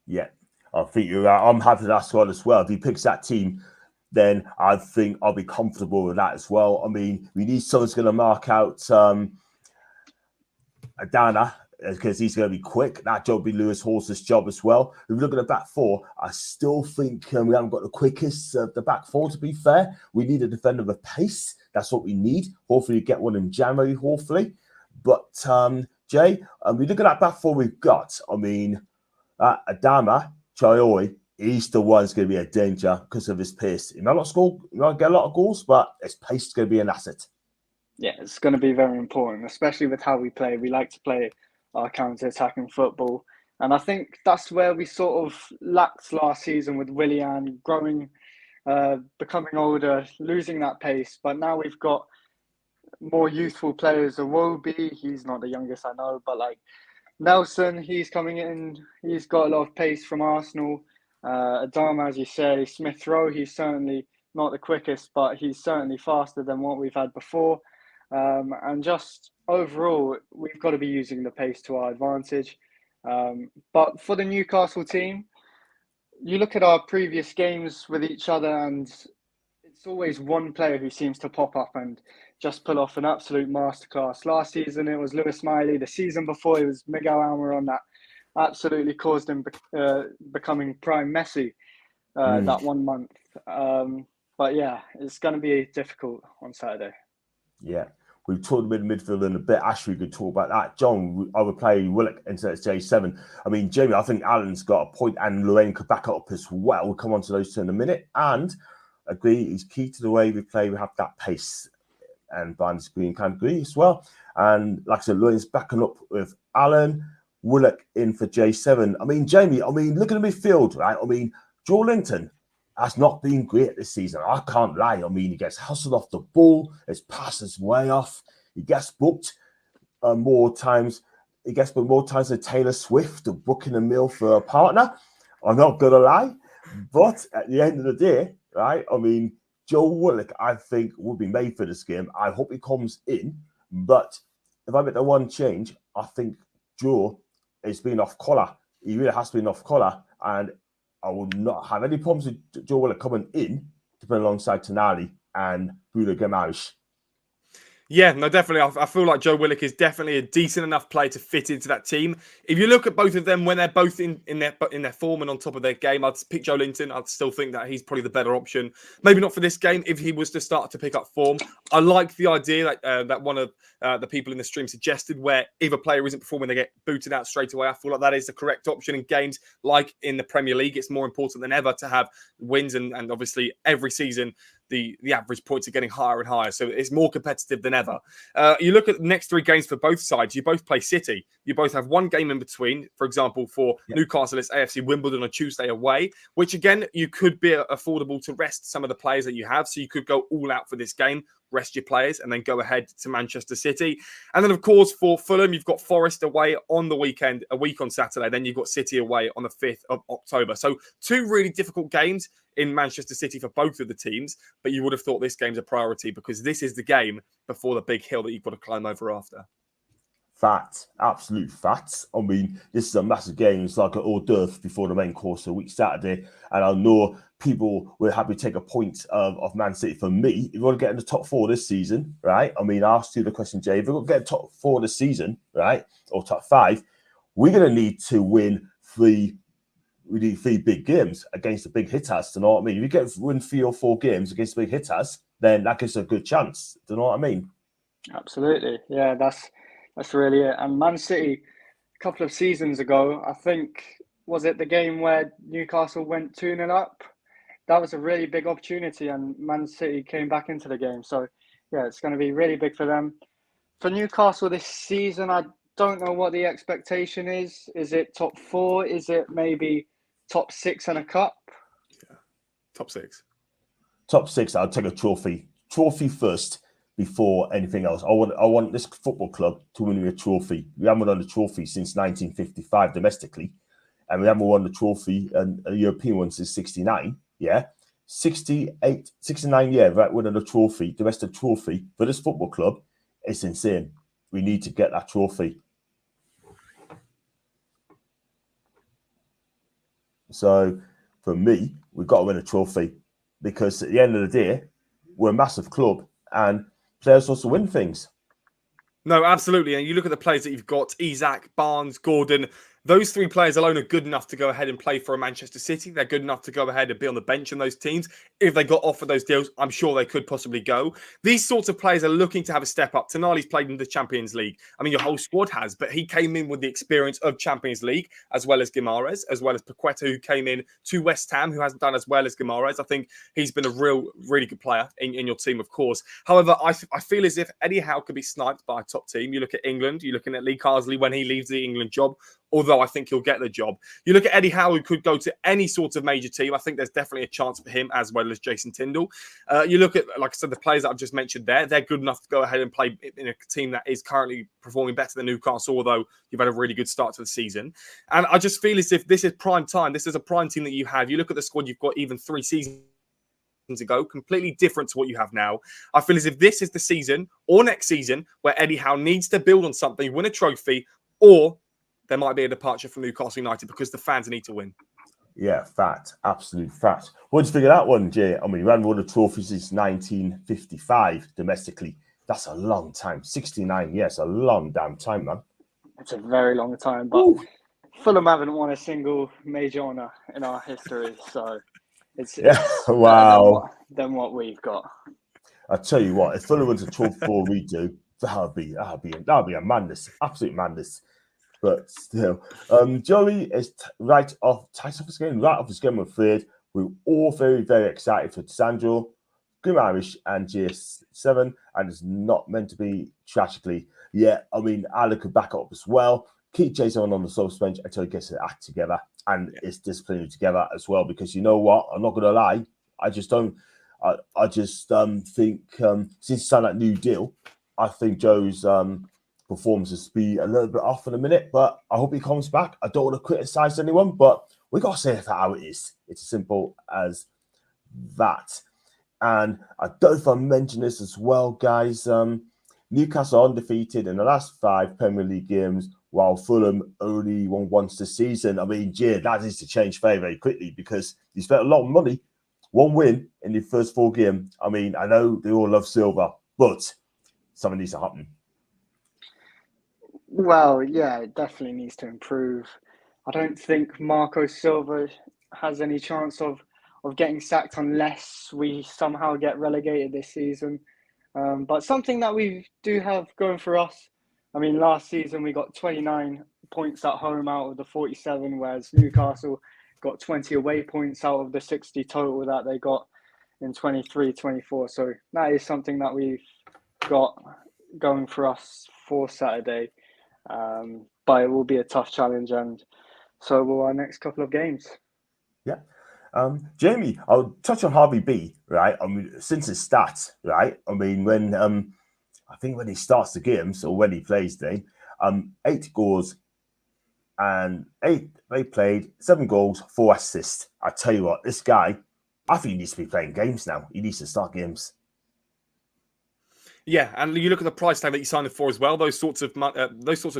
[SPEAKER 1] Yeah, I think you're right. I'm happy with that squad as well. If he picks that team, then I think I'll be comfortable with that as well. I mean, we need someone who's going to mark out Adana, because he's going to be quick. That job will be Lewis Horse's job as well. If we look at the back four, I still think we haven't got the quickest of the back four, to be fair. We need a defender with pace. That's what we need. Hopefully, get one in January, hopefully. But, Jay, we look at that back four we've got. I mean, Adama, Traore, he's the one who's going to be a danger because of his pace. He might not score, he might get a lot of goals, but his pace is going to be an asset.
[SPEAKER 3] Yeah, it's going to be very important, especially with how we play. We like to play our counter-attacking football. And I think that's where we sort of lacked last season with Willian growing, becoming older, losing that pace. But now we've got more youthful players. Iwobi, he's not the youngest, I know, but like Nelson, he's coming in. He's got a lot of pace from Arsenal. Adama, as you say, Smith Rowe, he's certainly not the quickest, but he's certainly faster than what we've had before. And just overall, we've got to be using the pace to our advantage. But for the Newcastle team, you look at our previous games with each other, and it's always one player who seems to pop up and just pull off an absolute masterclass. Last season, it was Lewis Miley. The season before, it was Miguel Almiron that absolutely caused him becoming prime Messi that 1 month. But yeah, it's going to be difficult on Saturday.
[SPEAKER 1] Yeah. We've talked about midfield in a bit. Ashley could talk about that. John, I would play Willock instead of J7. I mean, Jamie, I think Alan's got a point, and Lorraine could back up as well. We'll come on to those two in a minute. And agree, is key to the way we play. We have that pace, and Barnes Green can agree as well. And like I said, Lorraine's backing up with Alan. Willock in for J7. I mean, Jamie, look at the midfield, right? I mean, Joe Linton has not been great this season. I can't lie. I mean, he gets hustled off the ball. His passes way off. He gets booked more times. He gets booked more times than Taylor Swift to booking a meal for a partner. I'm not going to lie. But at the end of the day, right, I mean, Joe Willock, I think, will be made for this game. I hope he comes in. But if I make the one change, I think Joe is being off collar. He really has been off collar. And I will not have any problems with Joe Willock coming in to play alongside Tonali and Bruno Guimaraes.
[SPEAKER 2] Yeah, no, definitely. I feel like Joe Willock is definitely a decent enough player to fit into that team. If you look at both of them when they're both in their form and on top of their game, I'd pick Joe Linton. I'd still think that he's probably the better option. Maybe not for this game if he was to start to pick up form. I like the idea that one of the people in the stream suggested, where if a player isn't performing, they get booted out straight away. I feel like that is the correct option in games like in the Premier League. It's more important than ever to have wins, and obviously every season the average points are getting higher and higher. So it's more competitive than ever. You look at the next 3 games for both sides. You both play City. You both have one game in between. For example, for Newcastle, it's AFC Wimbledon on Tuesday away, which again, you could be affordable to rest some of the players that you have. So you could go all out for this game, rest your players, and then go ahead to Manchester City. And then, of course, for Fulham, you've got Forest away on the weekend, a week on Saturday. Then you've got City away on the 5th of October. So 2 really difficult games in Manchester City for both of the teams. But you would have thought this game's a priority because this is the game before the big hill that you've got to climb over after.
[SPEAKER 1] Fact, absolute facts. I mean, this is a massive game. It's like an hors d'oeuvre before the main course a week Saturday. And I know people will happy to take a point of Man City. For me, if you want to get in the top 4 this season, right? I mean, I asked you the question, Jay. If you want to get top 4 this season, right? Or top 5, we're going to need to win 3. We need 3 big games against the big hitters. Do you know what I mean? If you win 3 or 4 games against the big hitters, then that gives a good chance. Do you know what I mean?
[SPEAKER 3] Absolutely. Yeah, that's really it. And Man City, a couple of seasons ago, I think, was it the game where Newcastle went 2-0 up? That was a really big opportunity, and Man City came back into the game. So, yeah, it's going to be really big for them. For Newcastle this season, I don't know what the expectation is. Is it top 4? Is it maybe top 6 and a cup?
[SPEAKER 2] Yeah. Top 6.
[SPEAKER 1] Top 6, I'll take a trophy. Trophy first before anything else. I want this football club to win me a trophy. We haven't won a trophy since 1955 domestically, and we haven't won the trophy, and a European one since 69. Yeah, 68, 69. Yeah, right. Winning a trophy, domestic trophy for this football club, it's insane. We need to get that trophy. So for me, we've got to win a trophy, because at the end of the day, we're a massive club and players also win things.
[SPEAKER 2] No, absolutely. And you look at the players that you've got, Isak, Barnes, Gordon. Those 3 players alone are good enough to go ahead and play for a Manchester City. They're good enough to go ahead and be on the bench in those teams. If they got offered those deals, I'm sure they could possibly go. These sorts of players are looking to have a step up. Tonali's played in the Champions League. I mean, your whole squad has, but he came in with the experience of Champions League, as well as Guimaraes, as well as Paqueta, who came in to West Ham, who hasn't done as well as Guimaraes. I think he's been a really good player in your team, of course. However, I feel as if Eddie Howe could be sniped by a top team. You look at England, you're looking at Lee Carsley when he leaves the England job, although I think he'll get the job. You look at Eddie Howe, who could go to any sort of major team. I think there's definitely a chance for him, as well as Jason Tyndall. You look at, like I said, the players that I've just mentioned there. They're good enough to go ahead and play in a team that is currently performing better than Newcastle, although you've had a really good start to the season. And I just feel as if this is prime time. This is a prime team that you have. You look at the squad you've got even 3 seasons ago, completely different to what you have now. I feel as if this is the season or next season where Eddie Howe needs to build on something, win a trophy, or there might be a departure from Newcastle United because the fans need to win.
[SPEAKER 1] Yeah, fact. Absolute fact. What did you figure that one, Jay? I mean, we haven't won a trophy since 1955 domestically. That's a long time. 69 years, a long damn time, man.
[SPEAKER 3] It's a very long time, but Fulham haven't won a single major honour in our history, so it's
[SPEAKER 1] wow.
[SPEAKER 3] better than what we've got.
[SPEAKER 1] I tell you what, if Fulham wins a trophy before we do, that'll be a madness, absolute madness. But still, Joey is right off his game with 3rd. We're all very, very excited for SANDRO, Guimaraes, and Jaezon, and it's not meant to be tragically. Yeah, I mean, Ali could back up as well. Keep Jaezon on the suspension until he gets the act together and it's disciplinary together as well. Because you know what, I'm not going to lie, I just think since signed that new deal, I think Joe's performances be a little bit off in a minute, but I hope he comes back. I don't want to criticize anyone, but we got to say it for how it is. It's as simple as that. And I don't know if I mentioned this as well, guys. Newcastle undefeated in the last 5 Premier League games, while Fulham only won once this season. I mean, Jay, that needs to change very, very quickly, because you spent a lot of money. 1 win in the first 4 games. I mean, I know they all love Silva, but something needs to happen.
[SPEAKER 3] Well, yeah, it definitely needs to improve. I don't think Marco Silva has any chance of getting sacked unless we somehow get relegated this season. But something that we do have going for us, I mean, last season we got 29 points at home out of the 47, whereas Newcastle got 20 away points out of the 60 total that they got in 23-24. So that is something that we've got going for us for Saturday. But it will be a tough challenge, and so will our next couple of games.
[SPEAKER 1] Yeah. Jamie, I'll touch on Harvey B, right? I mean, since his stats, right? I mean, when I think when he starts the games or when he plays the 8 goals and 8 they played, 7 goals, 4 assists. I tell you what, this guy, I think he needs to be playing games now. He needs to start games.
[SPEAKER 2] Yeah, and you look at the price tag that you signed him for as well. Those sorts of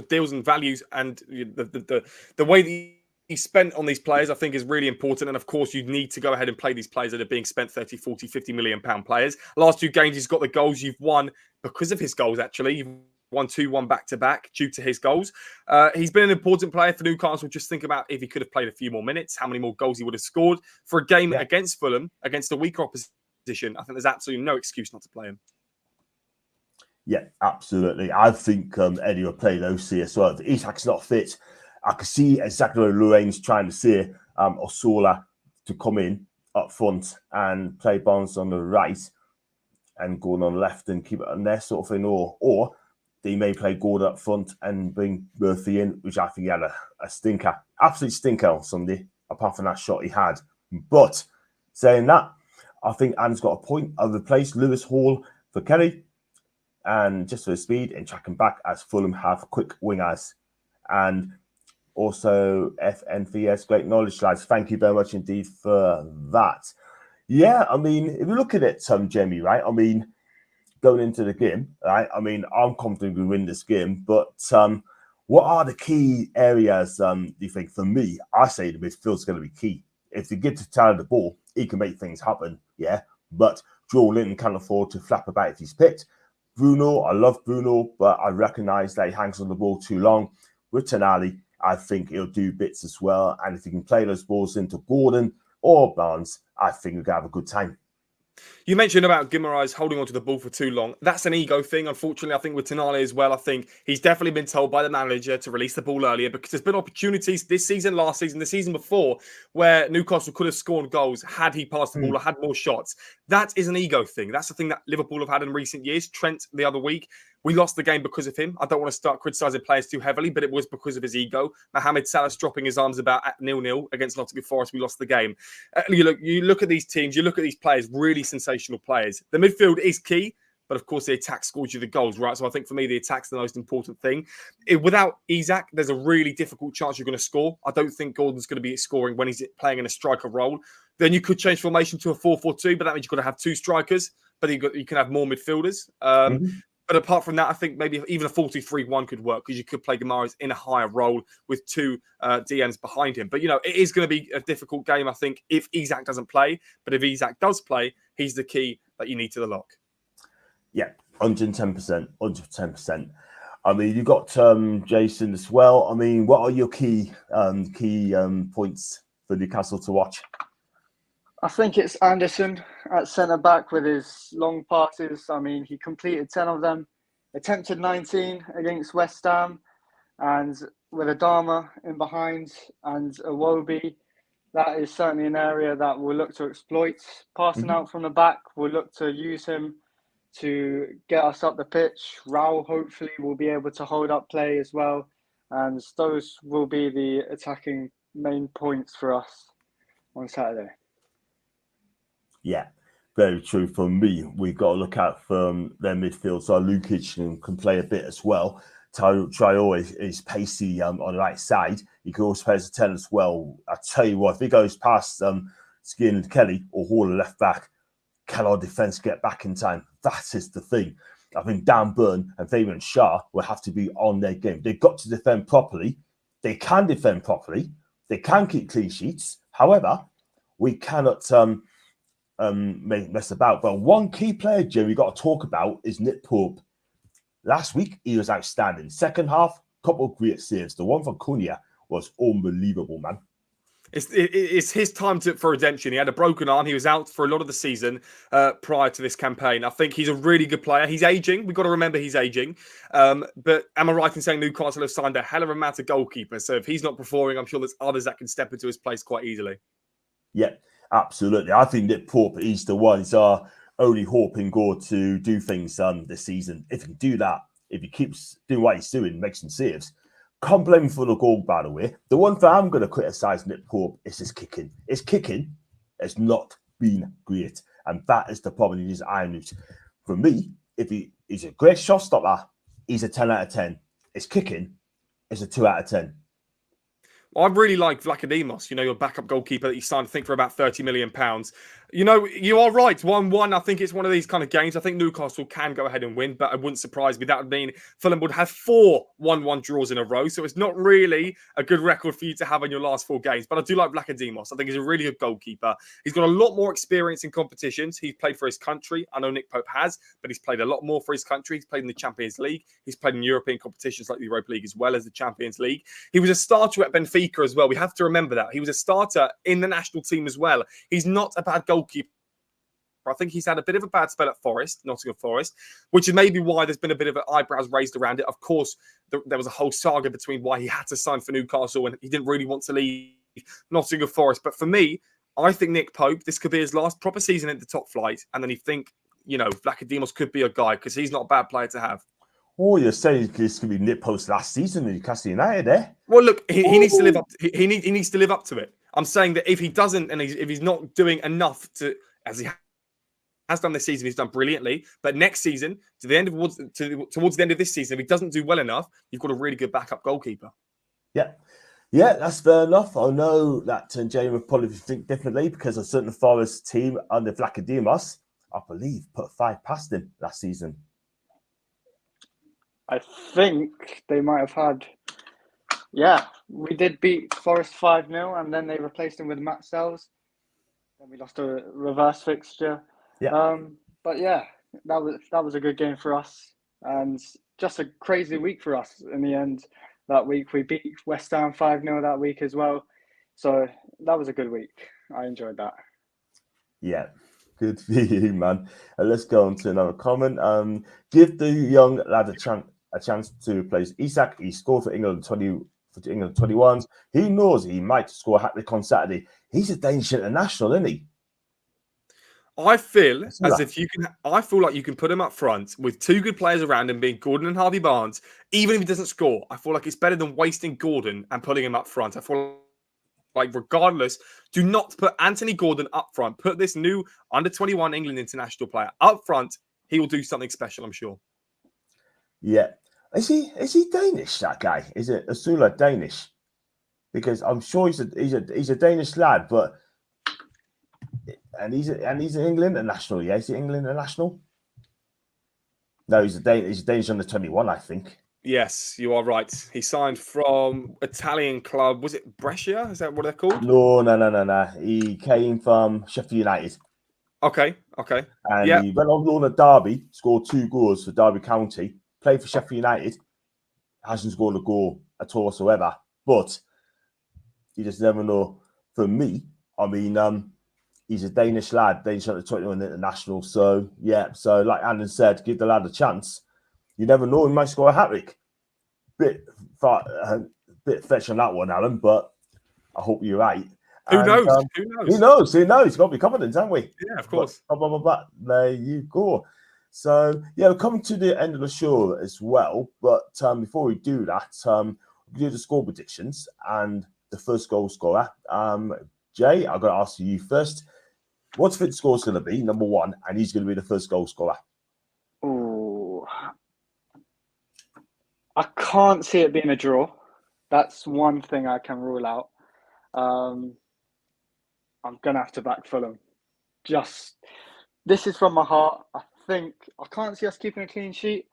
[SPEAKER 2] deals and values, and the way that he spent on these players, I think, is really important. And of course, you need to go ahead and play these players that are being spent 30, 40, 50 million pound players. Last 2 games, he's got the goals. You've won because of his goals. Actually, you've won 2-1 back to back due to his goals. He's been an important player for Newcastle. Just think about if he could have played a few more minutes, how many more goals he would have scored for a game against Fulham, against a weaker opposition. I think there's absolutely no excuse not to play him.
[SPEAKER 1] Yeah, absolutely. I think Eddie will play those here as well. If Isak's not fit, I can see exactly what Lorraine's trying to say. Osola to come in up front and play Barnes on the right and Gordon on the left and keep it on there sort of thing. Or they may play Gordon up front and bring Murphy in, which I think he had a stinker. Absolute stinker on Sunday, apart from that shot he had. But saying that, I think Anne's got a point. I've replaced Lewis Hall for Kelly. And just for the speed and tracking back as Fulham have quick wingers. And also FNVS, great knowledge, lads. Thank you very much indeed for that. Yeah, I mean, if you look at it, Jamie, right? I mean, going into the game, right? I mean, I'm confident we win this game, but what are the key areas, do you think? For me, I say the midfield's going to be key. If you get to Tyler the ball, he can make things happen, yeah? But Joe Linton can't afford to flap about if he's picked. Bruno, I love Bruno, but I recognise that he hangs on the ball too long. With Tonali, I think he'll do bits as well. And if he can play those balls into Gordon or Barnes, I think we're going to have a good time.
[SPEAKER 2] You mentioned about Guimaraes holding onto the ball for too long. That's an ego thing. Unfortunately, I think with Tonali as well, I think he's definitely been told by the manager to release the ball earlier because there's been opportunities this season, last season, the season before, where Newcastle could have scored goals had he passed the ball or had more shots. That is an ego thing. That's the thing that Liverpool have had in recent years. Trent the other week, we lost the game because of him. I don't want to start criticising players too heavily, but it was because of his ego. Mohamed Salah's dropping his arms about at 0-0 against Nottingham Forest. We lost the game. You look at these teams, you look at these players, really sensational players. The midfield is key, but of course the attack scores you the goals, right? So I think for me, the attack's the most important thing. Without Isak, there's a really difficult chance you're going to score. I don't think Gordon's going to be scoring when he's playing in a striker role. Then you could change formation to a 4-4-2, but that means you've got to have 2 strikers, but you can have more midfielders. But apart from that, I think maybe even a 4-2-3-1 could work because you could play Guimaraes in a higher role with 2 DNs behind him. But, it is going to be a difficult game, I think, if Isak doesn't play. But if Isak does play, he's the key that you need to the lock.
[SPEAKER 1] Yeah, 110%, 110%. I mean, you've got Jaezon as well. I mean, what are your key points for Newcastle to watch?
[SPEAKER 3] I think it's Anderson at centre-back with his long passes. I mean, he completed 10 of them, attempted 19 against West Ham, and with Adama in behind and Iwobi, that is certainly an area that we'll look to exploit. Passing out from the back, we'll look to use him to get us up the pitch. Raul hopefully will be able to hold up play as well, and those will be the attacking main points for us on Saturday.
[SPEAKER 1] Yeah, very true. For me, we've got to look out for their midfield. So Lukic can play a bit as well. Traore is pacey on the right side. He can also play as a 10 as well. I tell you what, if he goes past Skin and Kelly or Hall left back, can our defence get back in time? That is the thing. I think Dan Burn and Fabian Schär will have to be on their game. They've got to defend properly. They can defend properly. They can keep clean sheets. However, we cannot mess about. But one key player, Jim, we got to talk about is Nick Pope. Last week, he was outstanding. Second half, couple of great saves. The one from Cunha was unbelievable, man.
[SPEAKER 2] It's his time for redemption. He had a broken arm. He was out for a lot of the season prior to this campaign. I think he's a really good player. He's aging. We've got to remember he's aging. But am I right in saying Newcastle have signed a hell of a amount of goalkeepers? So if he's not performing, I'm sure there's others that can step into his place quite easily.
[SPEAKER 1] Yeah, absolutely. I think Nick Pope is the one. He's our only hope in goal to do things this season. If he can do that, if he keeps doing what he's doing, make some saves. Can't blame him for the goal, by the way. The one thing I'm going to criticise Nick Pope is his kicking. His kicking has not been great. And that is the problem. He needs iron out. For me, if he's a great shot stopper, he's a 10 out of 10. His kicking is a 2 out of 10.
[SPEAKER 2] Well, I really like Vlachodimos, your backup goalkeeper that you signed, I think, for about £30 million. You know, you are right. 1-1. I think it's one of these kind of games. I think Newcastle can go ahead and win, but it wouldn't surprise me. That would mean Fulham would have 4 1-1 draws in a row. So it's not really a good record for you to have in your last 4 games. But I do like Vlachodimos. I think he's a really good goalkeeper. He's got a lot more experience in competitions. He's played for his country. I know Nick Pope has, but he's played a lot more for his country. He's played in the Champions League. He's played in European competitions like the Europa League as well as the Champions League. He was a starter at Benfica as well. We have to remember that. He was a starter in the national team as well. He's not a bad goalkeeper. I think he's had a bit of a bad spell at Nottingham Forest, which is maybe why there's been a bit of eyebrows raised around it. Of course, there was a whole saga between why he had to sign for Newcastle and he didn't really want to leave Nottingham Forest. But for me, I think Nick Pope, this could be his last proper season at the top flight. And then you think, you know, Vlachodimos could be a guy because he's not a bad player to have.
[SPEAKER 1] Oh, you're saying this could be Nick Pope's last season in Newcastle United, eh?
[SPEAKER 2] Well, look, he needs to live up. He needs to live up to it. I'm saying that if he doesn't, and if he's not doing enough to, as he has done this season, he's done brilliantly. But next season, towards the end of this season, if he doesn't do well enough, you've got a really good backup goalkeeper.
[SPEAKER 1] Yeah. Yeah, that's fair enough. I know that Jamie would probably think differently because a certain Forest team under Vlachodimos, I believe, put 5 past him last season.
[SPEAKER 3] I think they might have had. Yeah, we did beat Forest 5-0, and then they replaced him with Matt Sells. Then we lost a reverse fixture.
[SPEAKER 1] Yeah.
[SPEAKER 3] But yeah, that was a good game for us, and just a crazy week for us in the end. That week we beat West Ham 5-0 that week as well. So that was a good week. I enjoyed that.
[SPEAKER 1] Yeah, good for you, man. Let's go on to another comment. Give the young lad a chance to replace Isak. He scored for England 21s. He knows he might score a hat-trick on Saturday. He's a Danish international, isn't he?
[SPEAKER 2] I feel I feel like you can put him up front with 2 good players around him, being Gordon and Harvey Barnes. Even if he doesn't score, I feel like it's better than wasting Gordon and putting him up front. I feel like regardless, do not put Anthony Gordon up front. Put this new under-21 England international player up front. He will do something special, I'm sure.
[SPEAKER 1] Yeah. Is he Danish, that guy? Is it Asula Danish? Because I'm sure he's a Danish lad, but and he's an England international. Yeah, is he England international? No, he's a Danish under 21, I think.
[SPEAKER 2] Yes, you are right. He signed from Italian club. Was it Brescia? Is that what they're called?
[SPEAKER 1] No. He came from Sheffield United.
[SPEAKER 2] Okay.
[SPEAKER 1] And he went on loan at Derby, scored 2 goals for Derby County, played for Sheffield United, hasn't scored a goal at all whatsoever. But you just never know. For me, I mean, he's a Danish lad, Danish under 21 international. So yeah, so like Andon said, give the lad a chance. You never know, he might score a hat-trick. Bit fetch on that one, Alan, but I hope you're right.
[SPEAKER 2] Who knows?
[SPEAKER 1] Who knows? He's got to be confident, haven't we?
[SPEAKER 2] Yeah, of course.
[SPEAKER 1] But there you go. So yeah, we're coming to the end of the show as well. But before we do that, we'll do the score predictions and the first goal scorer. Jay, I've got to ask you first. What's the score going to be? Number 1, and he's going to be the first goal scorer.
[SPEAKER 3] Oh, I can't see it being a draw. That's one thing I can rule out. I'm going to have to back Fulham. This is from my heart. I can't see us keeping a clean sheet.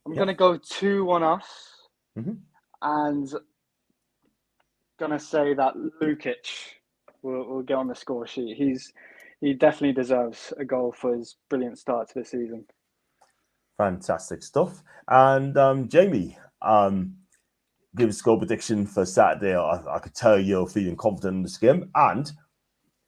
[SPEAKER 3] I'm going to go 2-1 us.
[SPEAKER 1] Mm-hmm.
[SPEAKER 3] And going to say that Lukic will get on the score sheet. He definitely deserves a goal for his brilliant start to the season.
[SPEAKER 1] Fantastic stuff. And Jamie, give a score prediction for Saturday. I could tell you're feeling confident in this game, and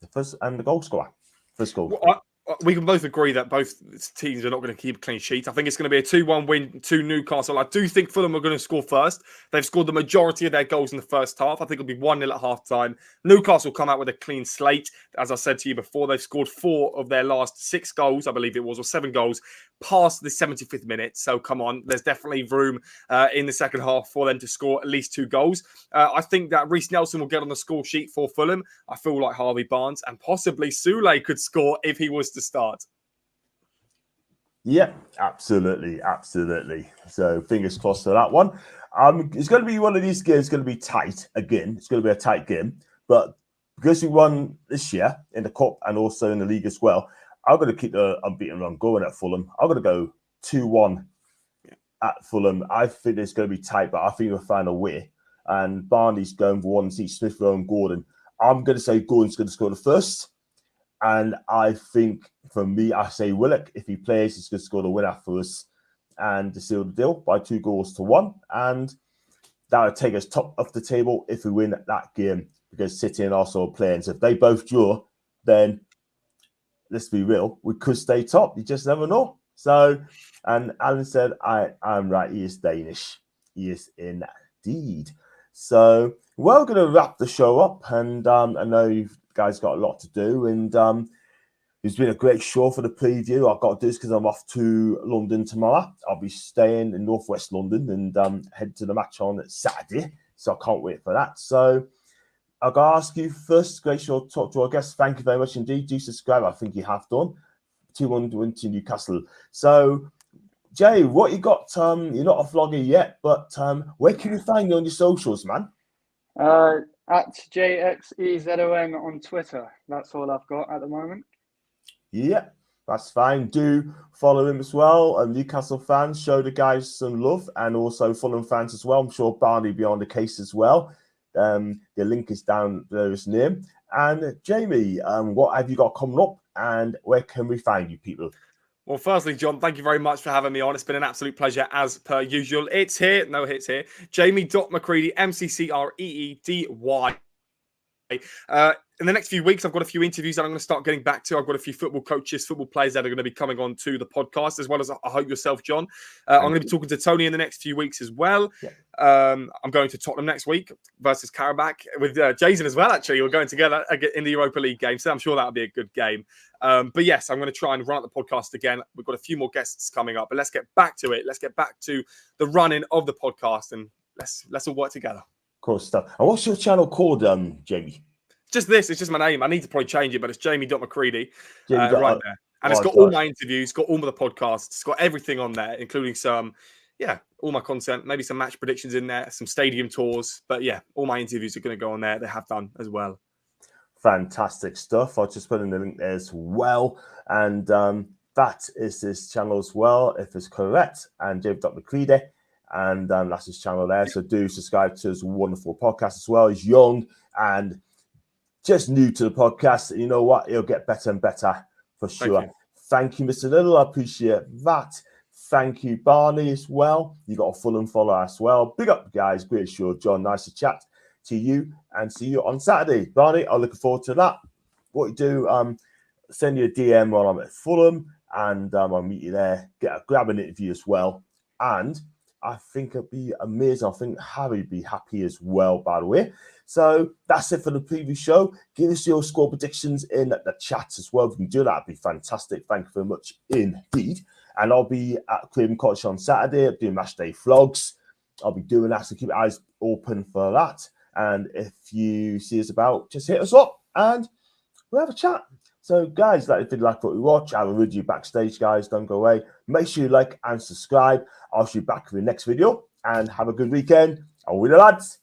[SPEAKER 1] the goal scorer. First goal.
[SPEAKER 2] Well, we can both agree that both teams are not going to keep a clean sheet. I think it's going to be a 2-1 win to Newcastle. I do think Fulham are going to score first. They've scored the majority of their goals in the first half. I think it'll be 1-0 at half-time. Newcastle come out with a clean slate. As I said to you before, they've scored 4 of their last 6 goals, I believe it was, or 7 goals, past the 75th minute. So come on, there's definitely room in the second half for them to score at least 2 goals. I think that Reece Nelson will get on the score sheet for Fulham. I feel like Harvey Barnes and possibly Soulé could score if he was to start.
[SPEAKER 1] Yeah, absolutely. So fingers crossed for that one. It's going to be one of these games. It's going to be tight again. It's going to be a tight game, but because we won this year in the cup and also in the league as well, I'm going to keep the unbeaten run going at Fulham. I'm going to go 2-1 at Fulham. I think it's going to be tight, but I think we'll find a way. And Barney's going for 1 seat, Smith Rowe and Gordon. I'm going to say Gordon's going to score the first. And I think, for me, I say Willock, if he plays, he's going to score the winner for us and to seal the deal by 2-1. And that would take us top of the table if we win that game, because City and Arsenal are playing. So if they both draw, then let's be real, we could stay top. You just never know. So, and Alan said, I'm right. He is Danish. He is indeed. So we're going to wrap the show up. And I know you guys got a lot to do. And it's been a great show for the preview. I've got to do this because I'm off to London tomorrow. I'll be staying in northwest London and head to the match on Saturday. So I can't wait for that. So I'll go ask you first, great show, talk to our guests. Thank you very much indeed. Do subscribe. I think you have done. 2-1 win to Newcastle. So, Jay, what you got? You're not a vlogger yet, but where can you find you on your socials, man?
[SPEAKER 3] At JXEZON on Twitter. That's all I've got at the moment. Yeah,
[SPEAKER 1] that's fine. Do follow him as well. And Newcastle fans, show the guys some love, and also Fulham fans as well. I'm sure Barney will be on the case as well. The link is down there, his name. And Jamie, what have you got coming up, and where can we find you people?
[SPEAKER 2] Well, firstly, John, thank you very much for having me on. It's been an absolute pleasure as per usual. It's here. No, it's here. Jamie.Mccreedy, MCCREEDY. In the next few weeks, I've got a few interviews that I'm going to start getting back to. I've got a few football coaches, football players that are going to be coming on to the podcast, as well as I hope yourself, John. I'm going to be talking to Tony in the next few weeks as well. Yeah. I'm going to Tottenham next week versus Karabakh with Jaezon as well, actually. We're going together in the Europa League game, so I'm sure that'll be a good game. But yes, I'm going to try and run up the podcast again. We've got a few more guests coming up, but let's get back to it. Let's get back to the running of the podcast, and let's all work together.
[SPEAKER 1] Cool stuff. And what's your channel called, Jamie?
[SPEAKER 2] Just this. It's just my name. I need to probably change it, but it's Jamie.Mccreedy right there. And it's got all my interviews, got all the podcasts, it's got everything on there, including some, all my content, maybe some match predictions in there, some stadium tours. But yeah, all my interviews are going to go on there. They have done as well.
[SPEAKER 1] Fantastic stuff. I'll just put in the link there as well. And that is his channel as well, if it's correct. And Jamie.Mccreedy. And that's his channel there. So do subscribe to his wonderful podcast as well. He's young and just new to the podcast. You know what? It'll get better and better for sure. Thank you, Mr. Little. I appreciate that. Thank you, Barney, as well. You got a Fulham follower as well. Big up, guys. Great show, John. Nice to chat to you and see you on Saturday. Barney, I'm looking forward to that. What you do, send you a DM while I'm at Fulham, and I'll meet you there. Grab an interview as well. And I think it'd be amazing. I think Harry would be happy as well, by the way. So that's it for the preview show. Give us your score predictions in the chat as well. If you can do that, it'd be fantastic. Thank you very much indeed. And I'll be at Craven Cottage on Saturday. I'll be doing match day vlogs. I'll be doing that, so keep your eyes open for that. And if you see us about, just hit us up and we'll have a chat. So, guys, if you like what we watch, I will read you backstage, guys. Don't go away. Make sure you like and subscribe. I'll see you back in the next video. And have a good weekend. I'll be the lads.